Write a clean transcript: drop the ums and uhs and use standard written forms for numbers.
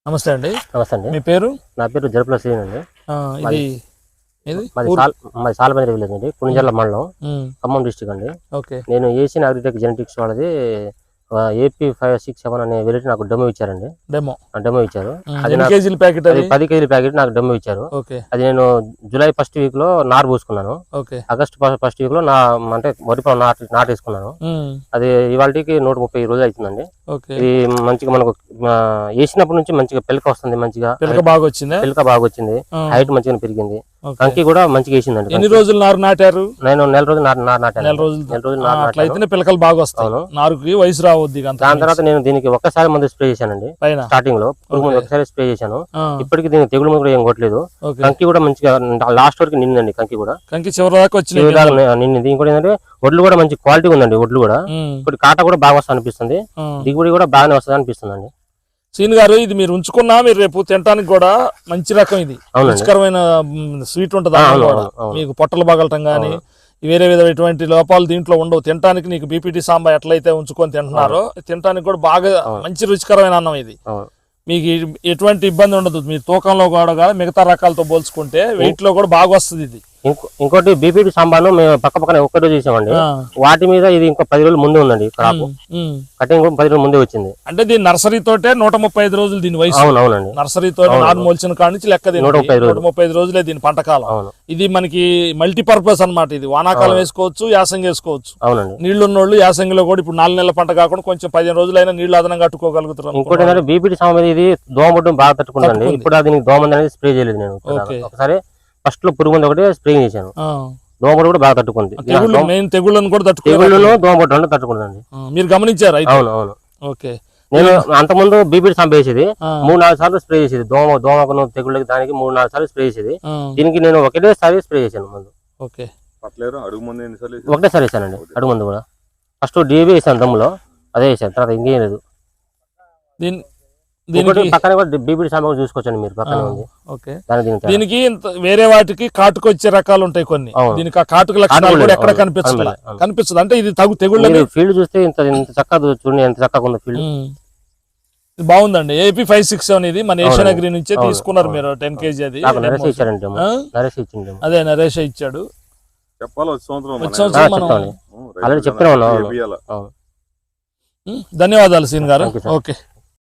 నమస్తే అండి. నమస్తే అండి. మీ పేరు? నా పేరు జరుపుల శ్రీను అండి. ఇది మాది సాలబంది విలేజ్ అండి, పుణ్యజల్ల మండలం, ఖమ్మం డిస్ట్రిక్ట్ అండి. నేను ఏషియన్ అగ్రిటెక్ జెనెటిక్స్ వాళ్ళది AP 567 అనే వెరైటీ నాకు డెమో ఇచ్చారండి. డెమో ఇచ్చారు. అది 10 కేజీల ప్యాకెట్ నాకు డెమో ఇచ్చారు. అది నేను జూలై 1st వీక్ లో నారు పోసుకున్నాను. ఆగస్ట్ 1st వీక్ లో అంటే వరి నాటేసుకున్నాను. అది ఇవాళకి 130 రోజులు అవుతుందండి. ఇది మంచిగా మనకు వేసినప్పటి నుంచి మంచిగా పిలక వస్తుంది, మంచిగా పిలక బాగా వచ్చింది, హైట్ మంచిగా పెరిగింది, కంకి కూడా మంచిగా వేసిందండి. ఎన్ని రోజులు నారు నాటారు? నేను నెల రోజులు నాటాను. పిలకలు బాగా వస్తాను. నారుకి వయసు రావద్ది. దాని తర్వాత నేను దీనికి ఒక్కసారి మందు స్ప్రే చేశానండి. స్టార్టింగ్ లో పురుగు మందు ఒకసారి స్ప్రే చేశాను. ఇప్పటికి దీనికి తెగులు మందు కూడా ఏం కొట్టలేదు. కంకి కూడా మంచిగా లాస్ట్ వరకు నిండిందండి. కంకి కూడా చివరి దాకా నిండింది. ఇంకోటి ఏంటంటే ఒడ్లు కూడా మంచి క్వాలిటీ ఉందండి. ఒడ్లు కూడా ఇప్పుడు కాట కూడా బాగా వస్తుంది అనిపిస్తుంది, దిగుబడి కూడా బాగానే వస్తుంది అనిపిస్తుంది అండి. సీన్ గారు, ఇది మీరు ఉంచుకున్నా మీరు రేపు తినడానికి కూడా మంచి రకం, ఇది రుచికరమైన స్వీట్ ఉంటుంది. మీకు పొట్టలు పగలటం గానీ వేరే విధమైనటువంటి లోపాలు దీంట్లో ఉండవు. తినడానికి నీకు బీపీటీ సాంబార్ ఎట్లయితే ఉంచుకొని తింటున్నారో తినడానికి కూడా బాగా మంచి రుచికరమైన అన్నం ఇది. మీకు ఎటువంటి ఇబ్బంది ఉండదు. మీరు తూకంలో కూడా మిగతా రకాలతో పోల్చుకుంటే వెయిట్ లో కూడా బాగా వస్తుంది ఇది. ఇంకోటి బీపీటీ సాంబార్ మేము పక్కన ఒక్క రోజు చేసామండి. వాటి మీద ఇది ఇంకా 10 రోజులు ముందే ఉందండి. క్రాప్ కటింగ్ 10 రోజులు ముందే వచ్చింది. అంటే దీని నర్సరీ తోటే 135 రోజులు దీని వయసు. అవునండి. నర్సరీ తోట నారు మొలిచిన కాడ నుంచి లెక్క 135 రోజులే దీని పంటకాలం. ఇది మనకి మల్టీపర్పస్ అన్నమాట. ఇది వానాకాలం వేసుకోవచ్చు, యాసంగి వేసుకోవచ్చు. నీళ్లు ఉన్నోళ్ళు యాసంగిలో కూడా ఇప్పుడు 4 నెలల పంట కాకుండా కొంచెం 15 రోజులైనా నీళ్లు అదనంగా కట్టుకోగలుగుతారు. ఇంకోటి ఏంటంటే బీపీటీ సాంబార్ ఇది దోమడం బాగా తట్టుకుంటుంది. ఇప్పుడు దీనికి దోమ అనేది స్ప్రే చేయలేదు నేను. ఒకసారి ఫస్ట్ లో పురుగు మందు ఒకటి స్ప్రే చేశాను. దోమలు కూడా బాగా తట్టుకుంది. తెగుళ్ళను కూడా దోమలు తట్టుకుందండి. మీరు గమనించారు? అవును. నేను అంతకుముందు బీపీటీ సాంబార్ వేసేది 3-4 సార్లు స్ప్రే చేసేది. దోమకు తెగుళ్ళకి దానికి 3-4 సార్లు స్ప్రే చేసేది. దీనికి నేను ఒకటేసారి స్ప్రే చేశాను మందు. ఒకటేసారి వేసానండి అడుగు మందు కూడా. ఫస్ట్ DAP వేసాను దమ్ములో, అదే వేసాను. తర్వాత ఇంకేం లేదు. పక్కన బీపీటీ సాంబార్ చూసుకోవచ్చండి మీరు. పక్కన ఉంది. దీనికి వేరే వాటికి కాటుకొచ్చే రకాలు ఉంటాయి కొన్ని. దీనికి ఆ కాటుక లక్షణాలు కూడా ఎక్కడ కనిపిస్తుంది. అంటే ఇది తెగుళ్ళ ఫీల్డ్ చూస్తే ఇంత చక్కగా చూడండి, ఎంత చక్కగా ఉంది ఫీల్డ్. బాగుందండి. AP 567 ఇది మన ఏషియన్ అగ్రి నుంచే తీసుకున్నారు మీరు 10 kg. అది అదే నరేష్ ఇచ్చాడు. చెప్పాలి. ధన్యవాదాలు సీన్ గారు. ఓకే.